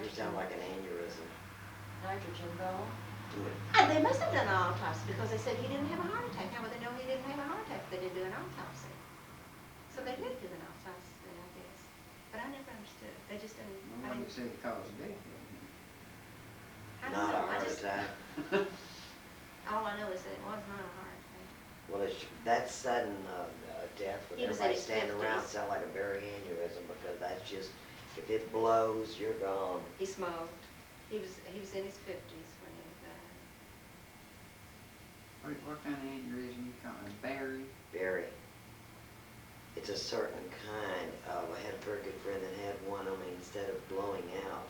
Sure sound like an aneurysm. Nitrogen bone. Yeah. They must have done an autopsy because they said he didn't have a heart attack. How would they know he didn't have a heart attack if they didn't do an autopsy? So they did do an autopsy, I guess. But I never understood. They just didn't. Well, when you say the cause of death, I don't Not a know. heart attack. All I know is that it was not a heart attack. Well, that sudden death when He was in everybody's his standing around 50s. sound like a berry aneurysm because that's just, if it blows, you're gone. He smoked. He was in his 50s when he died. what kind of aneurysm you call it? Berry? Berry. It's a certain kind of, I had a very good friend that had one, only instead of blowing out,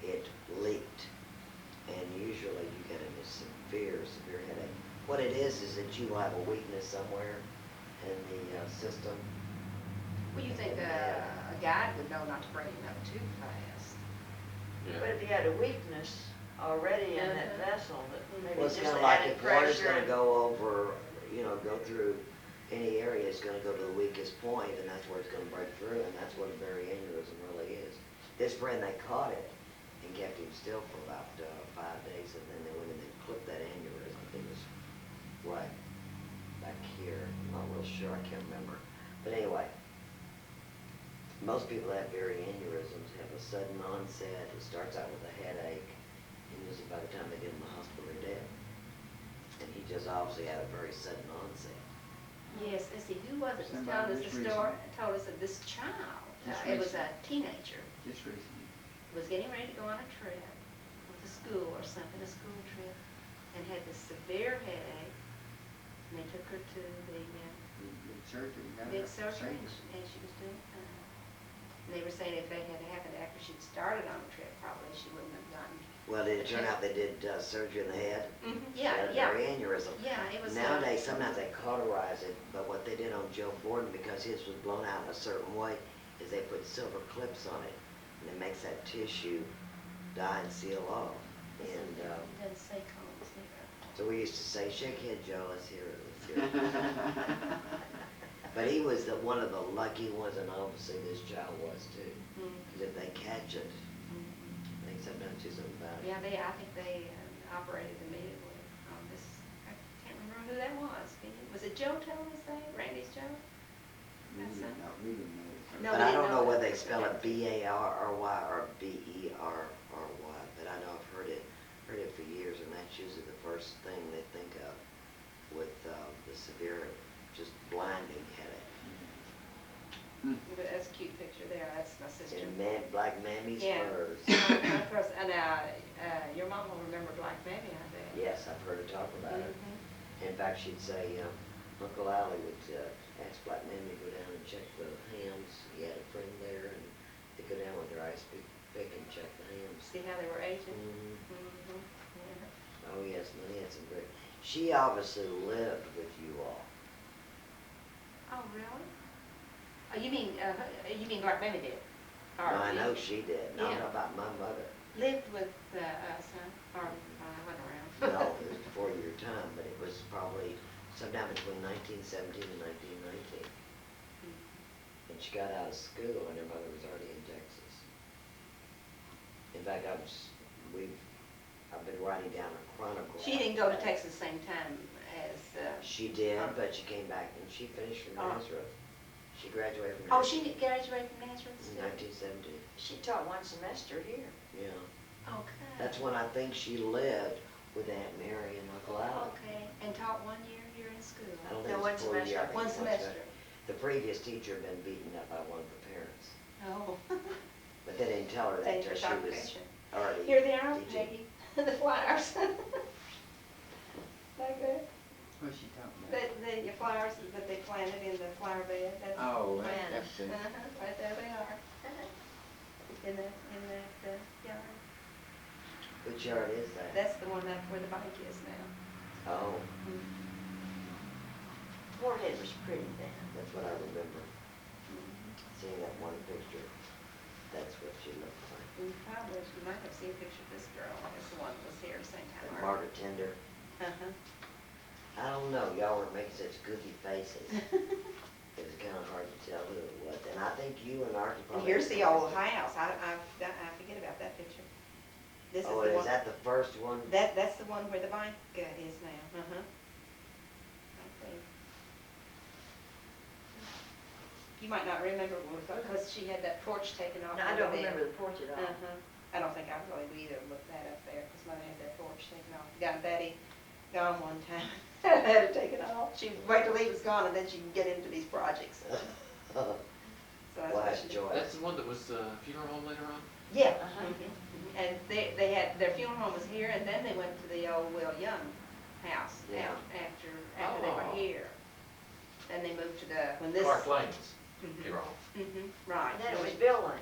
it leaked. And usually you get a severe headache. What it is that you will have a weakness somewhere in the system. Well, you think a guide would know not to bring him up too fast. But if he had a weakness already in that vessel, that maybe Well, it's just kind of the like added if water's pressure. going to go over, go through any area, it's going to go to the weakest point, and that's where it's going to break through, and that's what a berry aneurysm really is. This friend, they caught it and kept him still for about 5 days, and then they went and they clipped that aneurysm. It was right back here. I'm not real sure. I can't remember. But anyway, most people that have berry aneurysms have a sudden onset. It starts out with a headache, and usually by the time they get in the hospital, they're dead. And he just obviously had a very sudden onset. Yes, and see, who was it that Somebody told us just the story? recently. Told us that this child, Just it was a recently. teenager, Just recently. was getting ready to go on a trip with a school or something, a school trip, and had this severe headache. And they took her to the Big surgery. got big her surgery, saved. and she was doing fine. And they were saying if that had happened after she'd started on the trip, probably she wouldn't have gotten. Well, did it turn out they did surgery in the head? Yeah, She had a yeah. berry aneurysm. Yeah, it was. Nowadays, sometimes they cauterize it, but what they did on Joe Borden, because his was blown out in a certain way, is they put silver clips on it, and it makes that tissue die and seal off. And Doesn't say cones either. so we used to say, "Shake head, Joe. Let's hear it. Let's hear it." But he was one of the lucky ones, and obviously this child was too. Because if they catch it, I think sometimes do something about it. Yeah, I think they operated immediately on this. I can't remember who that was. Was it Joe telling us that? Randy's Joe? We That's didn't it. know. We didn't know. No, But we I didn't don't know know whether that. they spell it B-A-R-R-Y or B-E-R-R-Y, but I know I've heard it for years, and that's usually the first thing they think of with the severe, just blinding headache. But that's a cute picture there. That's my sister. And Black Mammy's Yeah. furs. Of course, and your mom will remember Black Mammy, I bet. Yes, I've heard her talk about it. In fact, she'd say, Uncle Allie would ask Black Mammy to go down and check the hams. He had a friend there, and they'd go down with their ice pick and check the hams. See how they were aging? Yeah. Oh, yes, Money had some great. She obviously lived with you all. Oh, really? Oh, you mean Black Mammy did? No, I know she did. No, Yeah. not about my mother. Lived with us, huh? Or I went around. No, it was before your time, but it was probably sometime between 1917 and 1919. And she got out of school, and her mother was already in Texas. In fact, I've been writing down a chronicle. She didn't go to Texas the same time as. She did, but she came back and she finished from Oh. Nazareth. She graduated from Oh, Nazareth she graduated from Nazareth in still? 1917. She taught one semester here. Yeah. Okay. That's when I think she lived with Aunt Mary and Uncle Al. Okay, and taught 1 year here in school. I don't No, think one it was 4 years. semester. I think One it was semester. The previous teacher had been beaten up by one of the parents. Oh. But they didn't tell her that until Dangerous she was occupation. already Here they are, teaching. Peggy, the flowers. Like that. What's she talking about? The flowers that they planted in the flower bed. That's Oh, planted. that's the. Right there they are. In that yard. Which yard is that? That's the one up where the bike is now. Oh, Morehead was pretty then. that's what I remember. Seeing that one picture, that's what she looked like. You might have seen a picture of this girl. It's the one that was here at the same time. That Margaret Tender. Uh-huh. I don't know, y'all were making such goofy faces. It was kind of hard to tell who it was. And I think you and Archie And probably. here's the old house. I forget about that picture. This is Oh, the is one, that the first one? that's the one where the bank is now, uh-huh. Right there. You might not remember, because she had that porch taken off. No, I over don't there. remember the porch at all. Uh-huh. I don't think I really would either look that up there, because Mother had that porch taken off. Got Betty gone one time, had it taken off. She'd wait till he was gone, and then she could get into these projects. So that's what Last she did. choice. That's the one that was funeral home later on? Yeah. Uh-huh. Mhm. And they had, their funeral home was here, and then they went to the old Will Young house Yeah. after they Oh. were here. Then they moved to the, when this. Clark Lane's Mhm. funeral home. Right. And then it was Bill Lane's.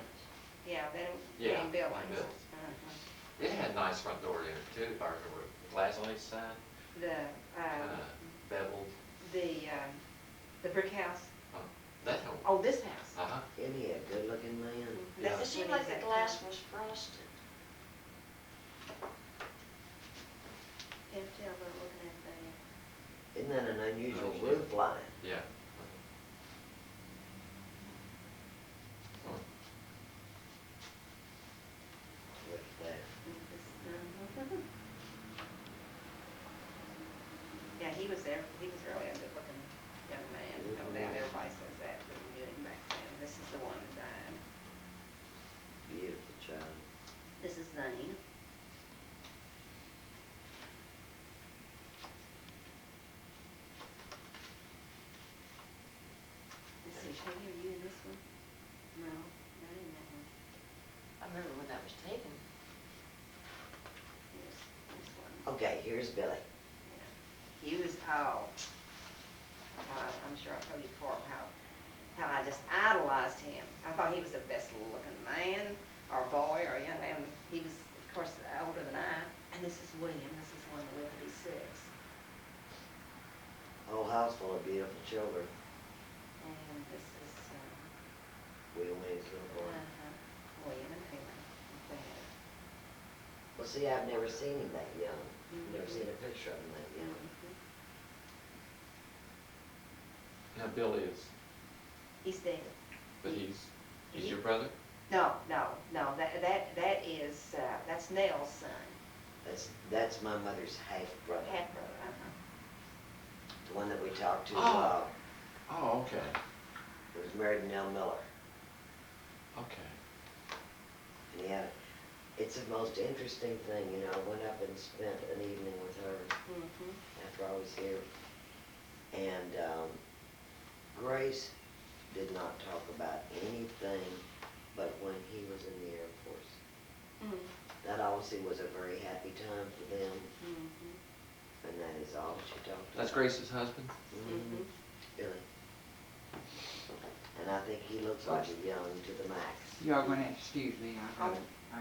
Yeah, then Yeah, came Bill Lane's. Bill's. Uh-huh. It had a nice front door in it too, if I remember. Glass on each side, beveled. The brick house. That home. Oh, this house. Uh-huh. Isn't he a good-looking man? Yeah. It seemed like the glass was frosted. Can't tell, but looking at that. Isn't that an unusual Oh, yeah. roof line? Yeah. Look at that. Yeah, he was there, he was really a good-looking young man, no doubt, everybody says that, but we knew him back then. This is the one that died. Beautiful child. This is Zane. Let's see, Shaggy, are you in this one? No, not in that one. I remember when that was taken. Here's this one. Okay, here's Billy. Yeah. He was, I'm sure I told you before how I just idolized him. I thought he was the best looking man, or boy, or young man. He was, of course, older than I. And this is William, this is one that lived to be 6. Whole house full of beautiful children. And this is, William and Kilgore. William and Helen. Dad. Well, see, I've never seen him that young. Never seen a picture of him that young. Now Billy is, He's dead. but he's your brother? No, that is, that's Nell's son. That's my mother's half brother. Half brother, The one that we talked to, Oh. Oh, okay, was married to Nell Miller. okay. And he had, it's the most interesting thing, you know, I went up and spent an evening with her after I was here. And Grace did not talk about anything but when he was in the Air Force. That obviously was a very happy time for them, and that is all she talked about. That's Grace's husband? Billy. And I think he looks like a young to the max. Y'all gonna have to excuse me, I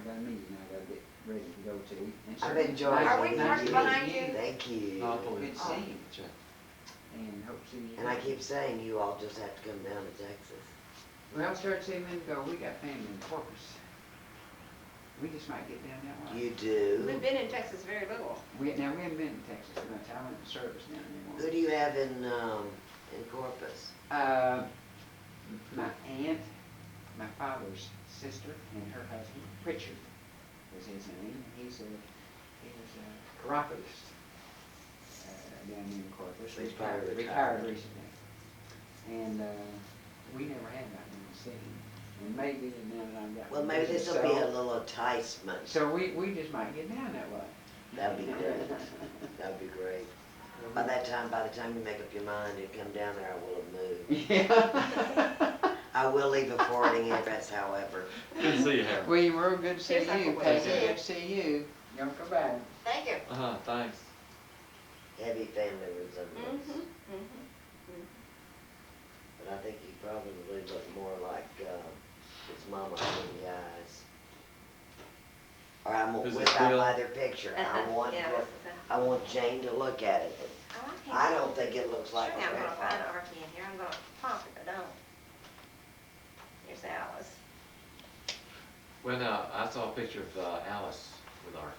got a meeting I gotta get ready to go to. And I've certainly enjoyed nice Are we it. to parked meet behind you? Thank you. No, I believe Good it. to see you. Check. And hope to see you. And I keep saying you all just have to come down to Texas. Well, I started 2 minutes ago, we got family in Corpus. We just might get down that way. You do? We've been in Texas very little. We haven't been in Texas much. I went to service down Who there do you have in Corpus? My aunt, my father's sister, and her husband, Richard, was his name. He was a chiropodist down in Corpus. He's probably Retired recently. And we never had that in the city. And maybe now that I've got. Well, maybe this will be a little enticement. So we just might get down that way. That'd be great. That'd be great. By the time you make up your mind to come down there, I will have moved. Yeah. I will leave a forwarding address, however. Good to see you, Harry. William, we're good to see Here's you. Uncle Peggy, William. good to see you. Don't go back. Thank you. Thanks. Heavy family resemblance. But I think he probably looked more like his mama in the eyes. Or I'm gonna Is whip this out Bill? my other picture. Yeah, I want Jane to look at it. I don't think it looks like Sure, a I'm gonna find grandfather. Archie in here, I'm gonna pop it, I don't. Here's Alice. Well, now, I saw a picture of Alice with Archie.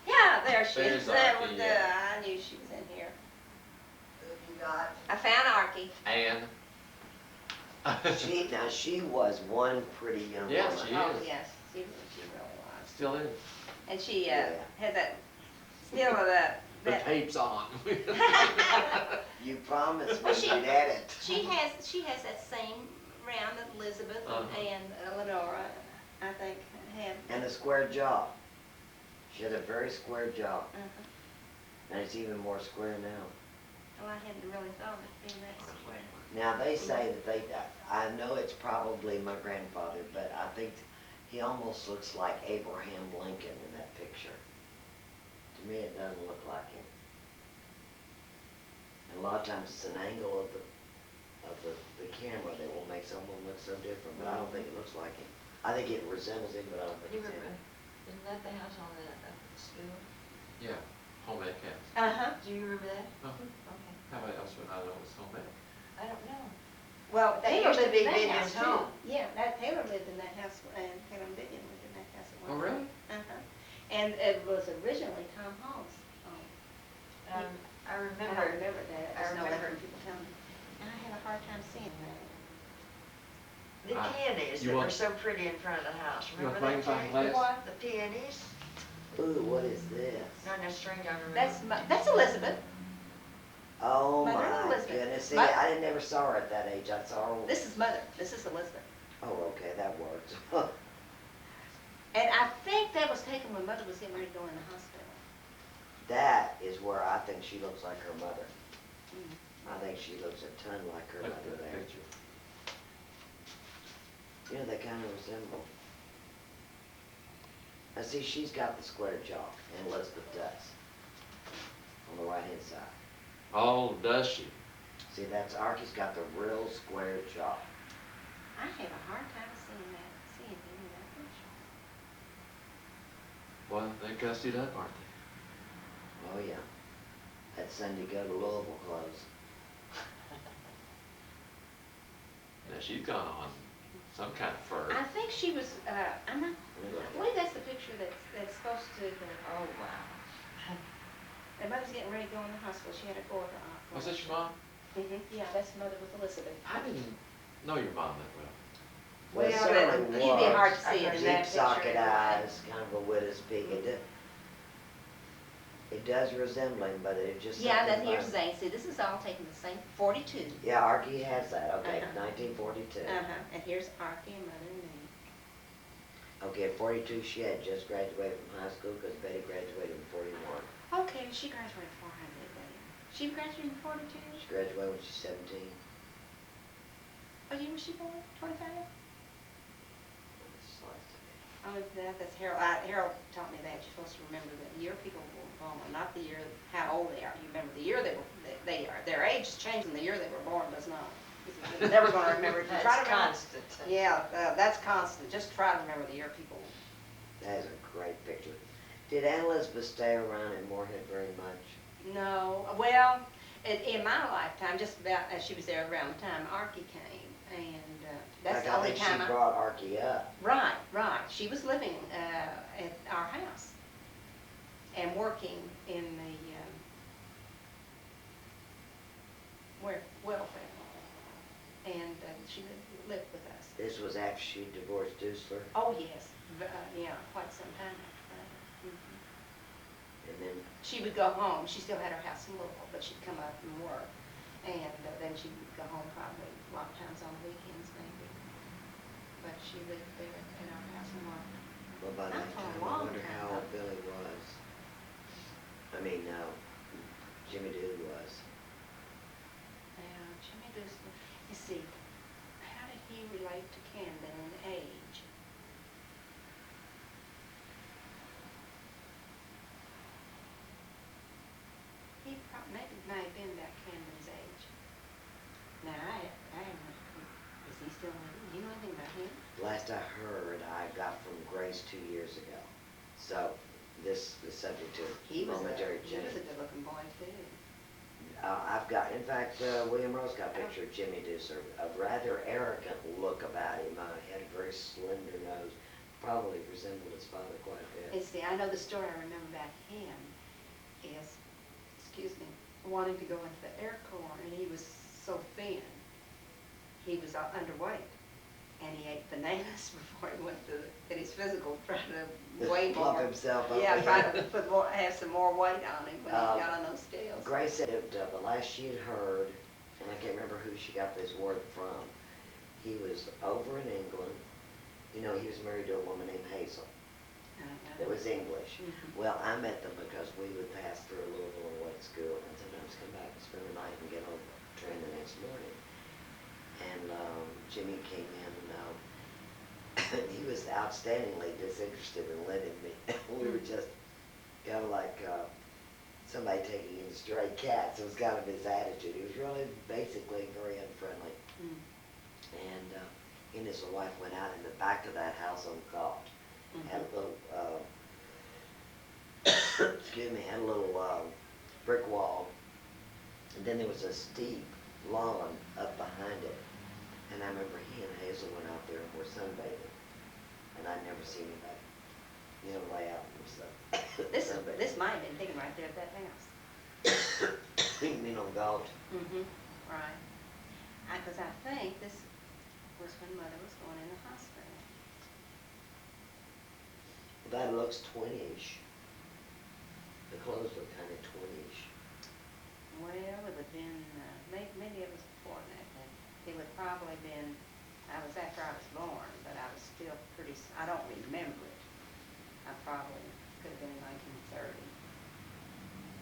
Yeah, there she There's is, there Archie, with the, yeah. I knew she was in here. Who have you got? I found Archie. And She was one pretty young Yeah, woman. she Oh, is. yes, she really was. Still is. And she, Yeah. has that, still that. The tape's on. You promised me Well, she- you'd add it. She has that same round that Elizabeth and Lenora, I think, had. And a square jaw. She has a very square jaw, Uh-huh. and it's even more square now. Well, I hadn't really thought of it being that square. Now, they say that I know it's probably my grandfather, but I think he almost looks like Abraham Lincoln in that picture. To me, it doesn't look like him. And a lot of times it's an angle of the camera that will make someone look so different, but I don't think it looks like him. I think it resembles him, but I don't think You it's remember, him. isn't that the house on the school? Yeah, home ec house. Uh-huh. Do you remember that? Uh-huh. Okay. How else would I know it's home ec? I don't know. Well, That Taylor used to lived be in that Vivian's house too. home. Yeah, that Taylor lived in that house, and Taylor and Vivian lived in that house at one Oh, time. really? Uh-huh. And it was originally Tom Hall's home. I And I remember. remember that, I I just know that remember. from people telling me. And I had a hard time seeing that. The peonies You that were want- so pretty in front of the house. You want Remember that, magnifying Jane? glass? What? The peonies? Ooh, what is this? Not necessarily, I remember. That's Elizabeth. Oh Mother my Elizabeth. goodness, see, Mother- I never saw her at that age, I saw her. This is Mother, this is Elizabeth. Oh, okay, that works. And I think that was taken when Mother was getting ready to go in the hospital. That is where I think she looks like her mother. Mm. I think she looks a ton like her Look at mother that there. picture. You know, they kind of resemble. Now see, she's got the square jaw, and Elizabeth does. On the right-hand side. Oh, does she? See, that's, Archie's got the real square jaw. I have a hard time seeing him in that picture. Well, they're gussied up, aren't they? Oh, yeah. That Sunday go to Louisville clothes. Now, she's gone on some kind of fur. I think she was, I'm not, I believe that's the picture that's supposed to, Oh, wow. and Mother's getting ready to go in the hospital, she had a daughter. Was that your mom? Mm-hmm, yeah, that's Mother with Elizabeth. I didn't know your mom that well. Well, it Well, certainly it'd be hard was. to see it in Deep that picture socket anyway. eyes, kind of a widow's peak. It does resemble him, but it just. Yeah, something here's about- Zane, see, this is all taken the same, 42. Yeah, Archie has that, okay, Uh-huh. 1942. And here's Archie and Mother and me. Okay, at 42, she had just graduated from high school, because Betty graduated in 41. Okay, she graduated before I did, Betty. She graduated in 42? She graduated when she was 17. What year was she born? 25? It's like- Oh, that's Harold. Harold taught me that. You're supposed to remember the year people were born, not the year, how old they are. You remember the year they are. Their age changes and the year they were born does not. You're never going to remember. If you try That's to remember, constant. yeah, that's constant. Just try to remember the year people. That is a great picture. Did Aunt Elizabeth stay around in Morehead very much? No, well, in my lifetime, just about as she was there around the time Archie came, and that's Like, the I only think time she brought Archie up. Right. She was living at our house and working in the welfare. And she lived with us. This was after she divorced Dusler, Oh, yes. Yeah, quite some time after that. Mhm. and then, She would go home. She still had her house in Louisville, but she'd come up and work. And then she'd go home probably a lot of times on weekends maybe. But she lived there in our house and worked. well, by Not that for a time, I long wonder time, how old though. Billy was. I mean, no, Jimmy Doo was. Now, Jimmy Dusler, you see, how did he relate to Camden in age? He maybe may have been about Camden's age. Now, is he still living? You know anything about him? Last I heard, I got from Grace 2 years ago. So, this is subject to momentary He was change. a good-looking boy, too. I've got, in fact, William Rose got a picture of Jimmy Dusler, a rather arrogant look about him. He had a very slender nose, probably resembled his father quite a bit. And see, I know the story I remember about him is, excuse me, wanting to go into the Air Corps, and he was so thin, he was underweight, and he ate bananas before he went to get his physical, trying to weigh Plump more. himself up. Yeah, trying to put more, have some more weight on him when he Um, got on those scales. Grace said the last she had heard, and I can't remember who she got this word from, he was over in England. You know, he was married to a woman named Hazel that was English. Mhm. Well, I met them because we would pass through Louisville and went to school and sometimes come back and spend the night and get on the train the next morning. And Jimmy came in and he was outstandingly disinterested in letting me. We were just kind of like somebody taking in stray cats. It was kind of his attitude. He was really basically very unfriendly. Mm. And he and his wife went out in the back of that house on God. Had a little, excuse me, had a little brick wall. And then there was a steep lawn up behind it. And I remember he and Hazel went out there and were sunbathing. And I'd never seen anybody, you know, lay out and stuff. This might have been taken right there at that house. You mean on Galt? Mm-hmm, right. Because I think this was when Mother was going in the hospital. That looks 20-ish. The clothes look kind of 20-ish. Well, it would have been, maybe it was before that, but it would probably been, I was after I was born, but I was still pretty, I don't remember it. I probably could have been in 1930.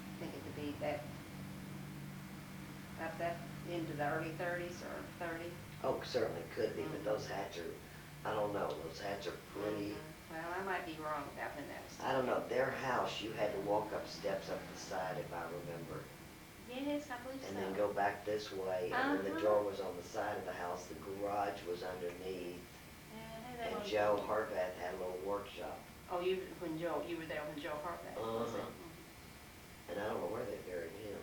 I think it could be that, up that into the early 30s or 30. Oh, certainly could be, but those hats are, I don't know, those hats are pretty. Well, I might be wrong about when that was. I don't know, their house, you had to walk up steps up the side, if I remember. Yes, I believe so. And then go back this way, and then the Uh-huh. drawer was on the side of the house, the garage was underneath. Yeah, And that was- Joe Harvath had a little workshop. Oh, you were there when Joe Hartback was it? And I don't know where they buried him.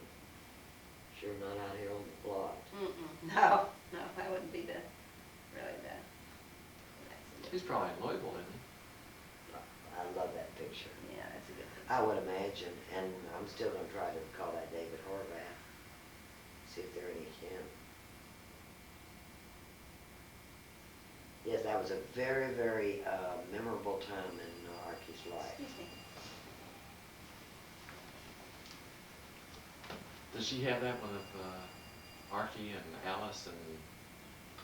Sure not out here on the block. No, that wouldn't be really the. He's probably in Louisville, isn't he? I love that picture. Yeah, that's a good picture. I would imagine, and I'm still gonna try to call that David Horvath, see if they're any kin. Yes, that was a very, very memorable time in Archie's life. Excuse me. Does she have that one of Archie and Alice and?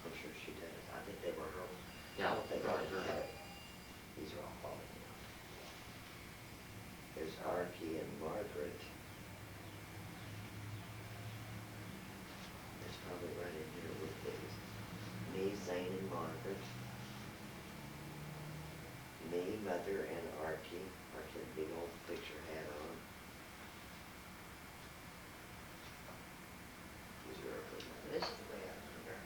I'm sure she does. I think they were her. Yeah, I don't think right, Archie right. had it. These are all falling down. There's Archie and Margaret. It's probably right in here with these. Me, Zane, and Margaret. Me, Mother, and Archie. Archie had a big old picture hat on. These are her. This is the way I remember.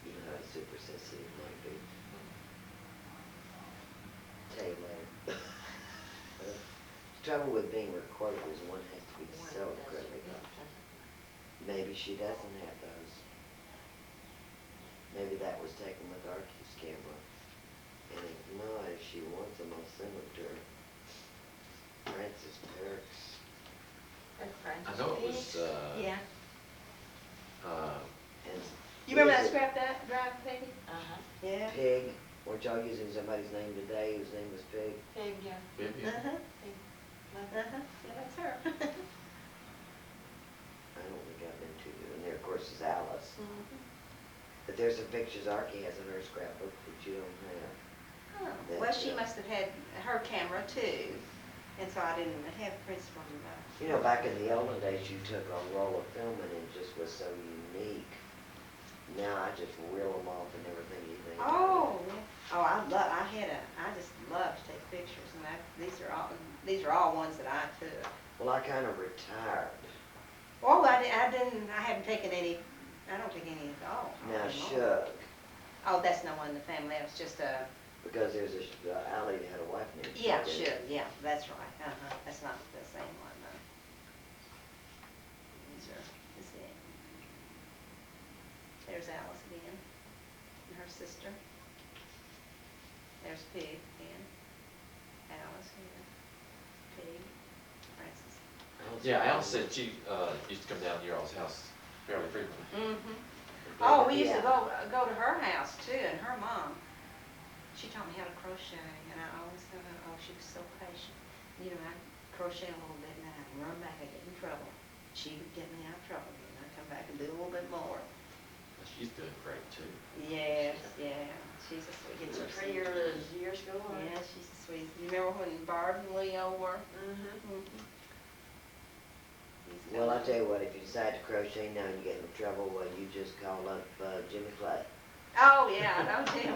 You know how super sensitive might be. Tell you later. The trouble with being recorded is one has to be so incredibly cautious. Maybe she doesn't have those. Maybe that was taken with Archie's camera. And if not, if she wants them, I'll send them to her. Francis Perks. I know it was, Yeah. And You remember that is it scrap drive, Peggy? Uh-huh. Yeah. Pig, weren't y'all using somebody's name today whose name was Pig? Pig, yeah. Vivian. Uh-huh. Uh-huh. Yeah, that's her. I don't think I've been too good. And there, of course, is Alice. Mhm. But there's some pictures Archie has in her scrapbook that you don't have. Oh, That, well, she must have had her camera too, and so I didn't have prints from. You know, back in the olden days, you took a roll of film and it just was so unique. Now I just reel them off and everything you think. Oh, yeah. Oh, I just love to take pictures, and these are all ones that I took. Well, I kind of retired. Oh, I haven't taken any. I don't take any at all. Now anymore. Shug, Oh, that's no one in the family. That was just a. because there's a Allie that had a wife named Shug. Yeah, in it. should. Yeah, that's right. That's not the same one though. Is it? There's Alice again, and her sister. There's Pig again. Alice here. Pig. Francis. I Yeah, Alice said she, used to come down to your all's house fairly frequently. Mm-hmm. Oh, we used to Yeah. go to her house too, and her mom, she taught me how to crochet, and I always thought, oh, she was so patient. You know, I'd crochet a little bit, and then I'd run back and get in trouble. She would get me out of trouble, and I'd come back and do a little bit more. She's doing great too. Yes, yeah, she's a sweet Gets person. prettier as years go on. Yeah, she's the sweetest. You remember when Barb and Leo were? Mm-hmm. Well, I tell you what, if you decide to crochet now and you get in trouble, well, you just call up Jimmy Clay. Oh, yeah, I know Jim.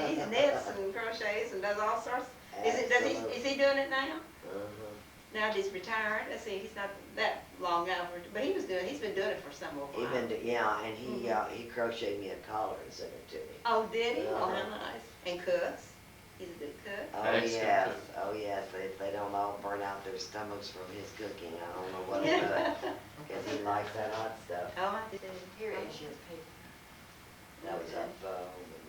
He knits and crochets and does all sorts. Absolutely. Is he doing it now? Uh-huh. Now that he's retired, let's see, he's not that long out, but he's been doing it for some little while. Yeah, and he crocheted me a collar and sent it to me. Oh, did he? Oh, Uh-huh. how nice. And cooks? He's a good cook? Oh, Excellent yes, cook. oh, yes, if they don't all burn out their stomachs from his cooking, I don't know what it does, because he likes that hot stuff. Oh, I did. Here is your paper. That was up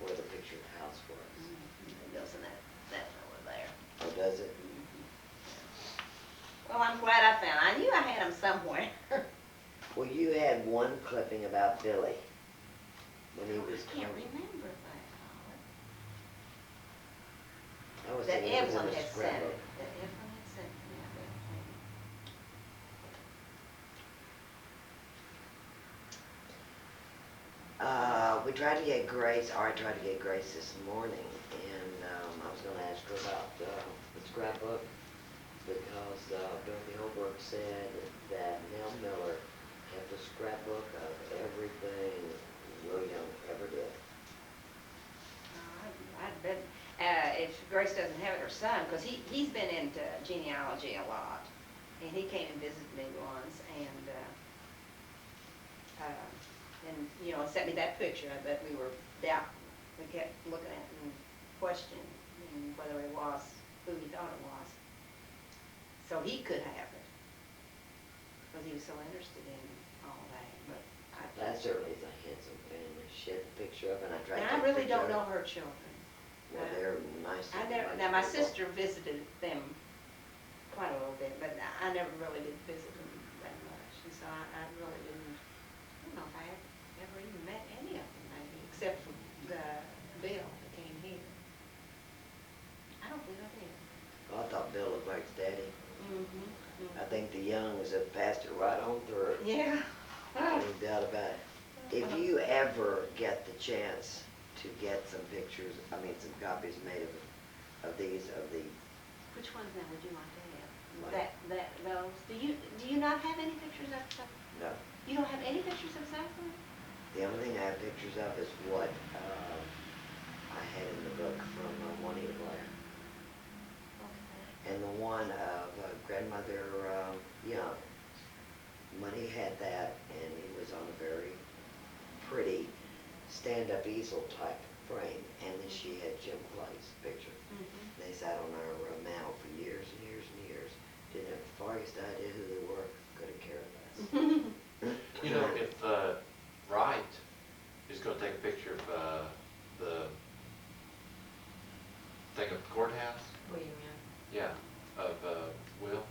where the picture of the house was. It goes in that over there. Oh, does it? Well, I'm glad I found. I knew I had them somewhere. Well, you had one clipping about Billy, when he was I can't coming. remember that. I was That thinking it was in Evelyn a had sent scrapbook. it. That Evelyn had sent me We tried to get Grace, or I tried to get Grace this morning, and I was gonna ask her about the scrapbook, because Dorothy Holbrook said that Nell Miller kept a scrapbook of everything William ever did. I bet, if Grace doesn't have it, her son, because he's been into genealogy a lot, and he came and visited me once, and you know, sent me that picture that we were down, we kept looking at and questioning whether it was who he thought it was. So he could have it, because he was so interested in all that, but That certainly is a handsome family. She had the picture of it, and I tried to and I take a really picture don't of know it. her children. Well, they're nice. Now, my sister visited them quite a little bit, but I never really did visit them that much, and so I really didn't, I don't know if I had ever even met any of them, maybe, except for the Bill that came here. I don't believe I did. Well, I thought Bill looked like his daddy. Mm-hmm. I think the Youngs have passed it right on through. Yeah. No doubt about it. If you ever get the chance to get some pictures, some copies made of the, Which ones now would you like to Like- have? Those, do you not have any pictures of stuff? no, You don't have any pictures of Southland? the only thing I have pictures of is what I had in the book from Juanita Blair. And the one of grandmother Young. Money had that, and he was on a very pretty stand-up easel type frame, and then she had Jim Clay's picture. Mm-hmm. They sat on our mantle for years and years and years. Didn't have the farthest idea who they were, couldn't care less. You know, if Wright is gonna take a picture of the thing at the courthouse, William, yeah, of Will,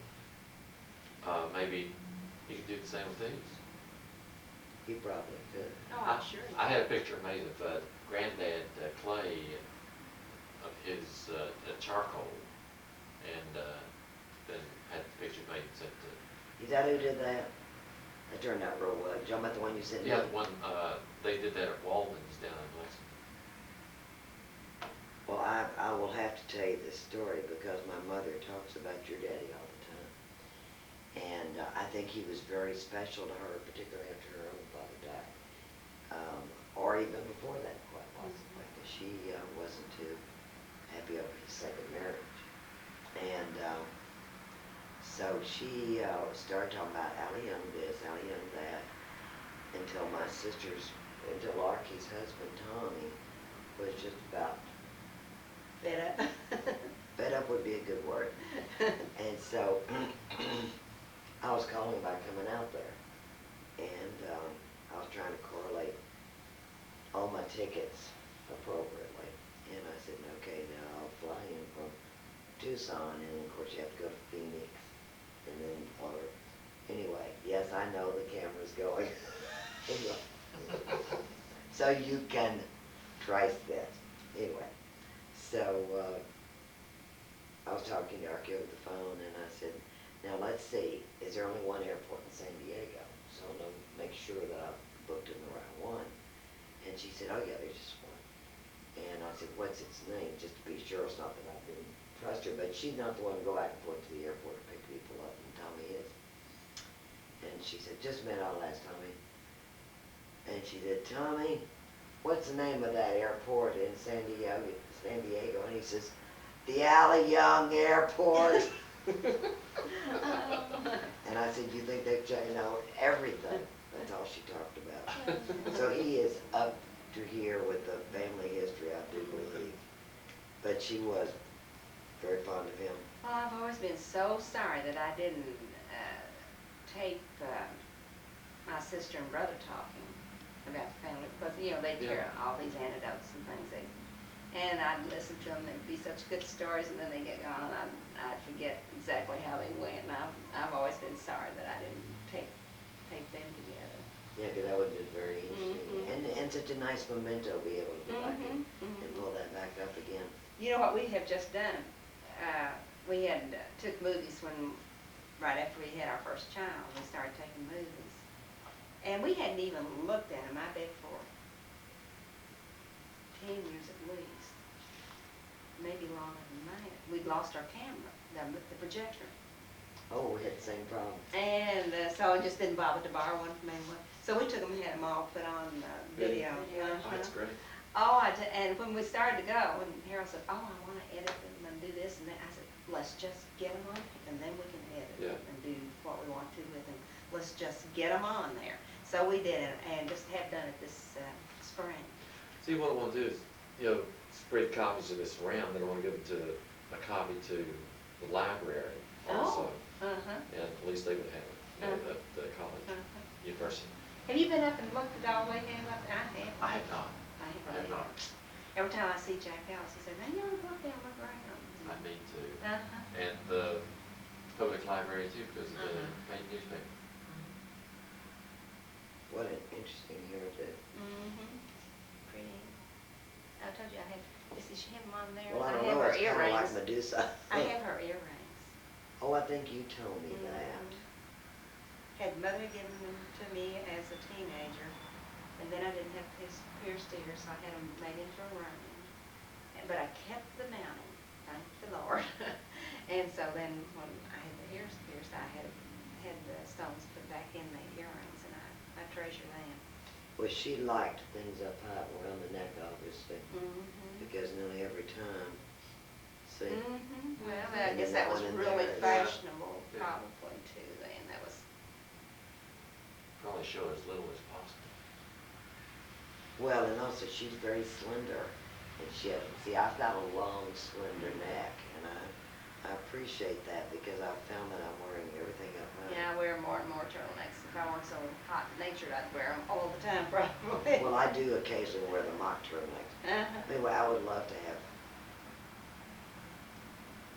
maybe he could do the same with these. He probably could. Oh, I'm sure. I had a picture made of Granddad Clay of his charcoal, and then had the picture made and sent to. Is that who did that? That turned out real well. You talking about the one you sent me? Yeah, the one they did that at Walden's down in Lexington. Well, I will have to tell you this story because my mother talks about your daddy all the time. And I think he was very special to her, particularly after her own father died. Or even before that, quite possibly, because she wasn't too happy over his second marriage. And so she started talking about Allie Young this, Allie Young that, until Larky's husband, Tommy, was just about Fed up. fed up would be a good word. And so I was calling about coming out there. And I was trying to correlate all my tickets appropriately. And I said, okay, now I'll fly in from Tucson, and of course you have to go to Phoenix, and then, or Anyway, yes, I know the camera's going. Anyway. So you can trace that. Anyway, so, I was talking to Archie over the phone and I said, now let's see, is there only one airport in San Diego? So I'll make sure that I've booked in the right one. And she said, oh yeah, there's just one. And I said, what's its name? Just to be sure, it's not that I didn't trust her, but she's not the one to go back and forth to the airport to pick people up, and Tommy is. And she said, just a minute, I'll ask Tommy. And she said, Tommy, what's the name of that airport in San Diego? And he says, the Allie Young Airport. And I said, you think they've changed? No, everything. That's all she talked about. So he is up to here with the family history, I do believe. But she was very fond of him. Well, I've always been so sorry that I didn't tape my sister and brother talking about the family, because, you know, they'd hear all these anecdotes and things. And I'd listen to them, they'd be such good stories, and then they get gone, and I'd forget exactly how they went. And I've always been sorry that I didn't tape them together. Yeah, because that would have been very interesting. And such a nice memento to be able to go back and pull that back up again. You know what we have just done? We had took movies right after we had our first child. We started taking movies. And we hadn't even looked at them, I bet, for 10 years at least. Maybe longer than that. We'd lost our camera, the projector. Oh, we had the same problem. And so I just didn't bother to borrow one from anyone. So we took them and had them all put on video. Oh, that's great. Oh, and when we started to go, and Harold said, oh, I want to edit them and do this and that, I said, let's just get them on, and then we can edit and do what we want to with them. Let's just get them on there. So we did it, and just have done it this spring. See, what I want to do is, spread copies of this around, then I want to give it to a copy to the library also. And at least they would have it, at the college, university. Have you been up and looked at all the way down up there? I have not. I have not. Every time I see Jack Ellis, he says, man, you ought to go up there and look around. I need to. And the public library too, because of the paid newspaper. What an interesting heritage. Pretty. I told you I have, she have them on there. Well, I don't have know, her it's kind of like earrings. Medusa. I have her earrings. Oh, I think you told me that. Had mother given them to me as a teenager, and then I didn't have pierced ears, so I had them made into a ring. But I kept the mounting, thank the Lord. And so then when I had the ears pierced, I had the stones put back in the earrings, and I treasure them. Well, she liked things up high around the neck, obviously, because nearly every time, see? Well, I guess that was really fashionable, probably too. Then that was. Probably show as little as possible. Well, and also she's very slender, and see, I've got a long, slender neck, and I appreciate that because I've found that I'm wearing everything up high. Yeah, I wear more and more turtlenecks. If I weren't so hot-natured, I'd wear them all the time, probably. Well, I do occasionally wear the mock turtlenecks. Anyway, I would love to have.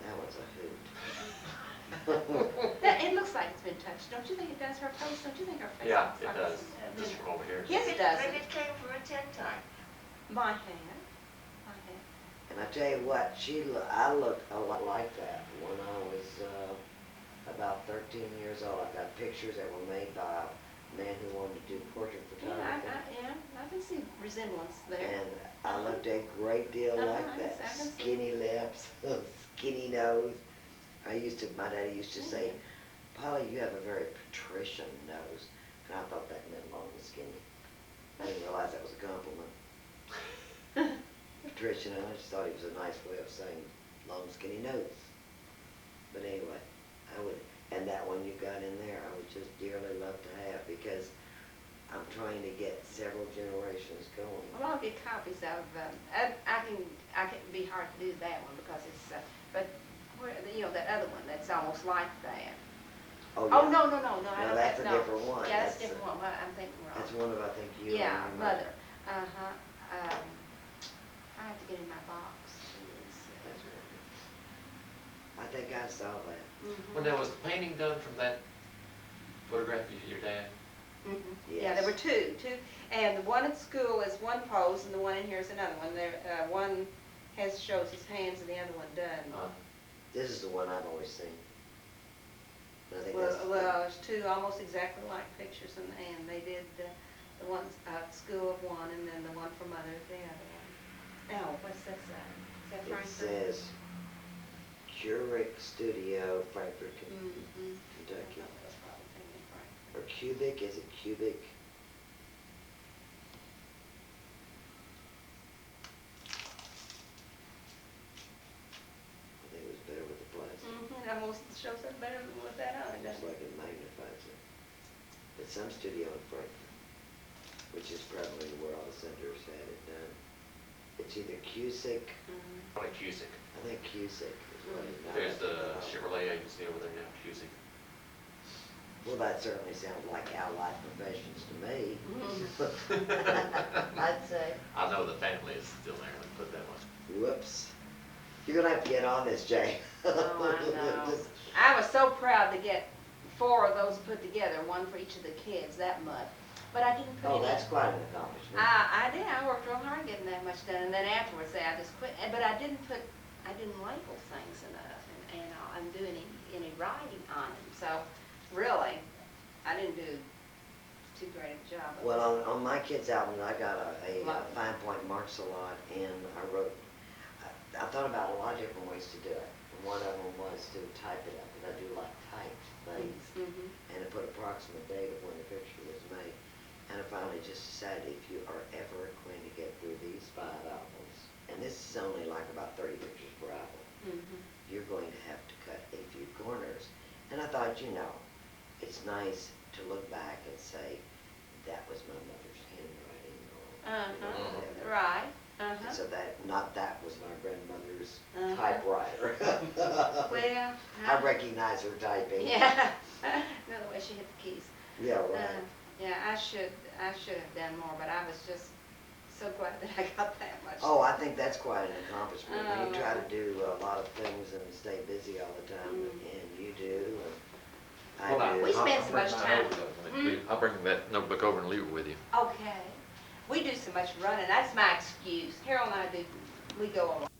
That was a hoot. It looks like it's been touched. Don't you think it does her face? Don't you think her face Yeah, looks it like does. it's, Just from over here. Yes, it does. Maybe it came from a tent time. My hand. My hand. And I tell you what, I looked a lot like that when I was about 13 years old. I got pictures that were made by a man who wanted to do portrait photography. I can see resemblance there. And I looked a great deal like that. I can see. Skinny lips, skinny nose. My daddy used to say, Polly, you have a very patrician nose. And I thought that meant long and skinny. I didn't realize that was a compliment. Patrician, I just thought it was a nice way of saying long, skinny nose. But anyway, and that one you got in there, I would just dearly love to have because I'm trying to get several generations going. Well, I'll get copies of. I can be hard to do that one because it's. But that other one that's almost like that. Oh, Oh yeah. no! No, that's a different one. Yeah, that's a different one. I'm thinking wrong. That's one of, I think, you Yeah, and your mother. I have to get in my box. That's right. I think I saw that. Well, now, was the painting done from photograph of your dad? Yeah, there were two, and the one at school is one pose, and the one in here is another one. There, one shows his hands, and the other one doesn't. This is the one I've always seen. I think Well, that's the there's two almost exactly like pictures, and they did the one at school of one, and then the one for mother of the other one. Oh, what's that say? Is that It Franklin? says Curic Studio, Frankfort, Mm-hmm. Kentucky. I thought that was probably thinking Franklin. Or Cubic, is it Cubic? I think it was better with the plastic. It almost shows up better than with that on it, Looks doesn't like it? it magnifies it. But some studio in Frankfurt, which is probably where all the senators had it done. It's either Cusick, Probably Cusick. I think Cusick is what it is. There's the Chevrolet agency over there now, Cusick. Well, that certainly sounds like allied professions to me. I'd say. I know the family is still there, let's put it that way. Whoops. You're gonna have to get on this, Jay. Oh, I know. Just- I was so proud to get 4 of those put together, one for each of the kids that month. But I didn't put Oh, any. that's quite an accomplishment. I did. I worked real hard getting that much done, and then afterwards, I just quit. But I didn't label things enough, and do any writing on them. So, really, I didn't do too great a job. of Well, this. on my kid's album, I got a Lovely. fine point marks a lot, and I wrote, I thought about a lot of different ways to do it. And one of them was to type it up, because I do like typed things, Mhm. and to put approximate date of when the picture was made. And I finally just decided if you are ever going to get through these 5 albums, and this is only like about 30 pictures per album, Mhm. you're going to have to cut a few corners. And I thought, it's nice to look back and say, that was my mother's handwriting, or, whatever. Right. And so that was my grandmother's Uh-huh. typewriter. Well. I recognize her typing. Yeah. Another way she hit the keys. Yeah, right. Yeah, I should have done more, but I was just so glad that I got that much. Oh, I think that's quite an accomplishment. When you try Oh. to do a lot of things and stay busy all the time, and you do, and I do. We spend so much time. I'll bring that notebook over and leave it with you. Okay. We do so much running. That's my excuse. Harold and I we go a lot.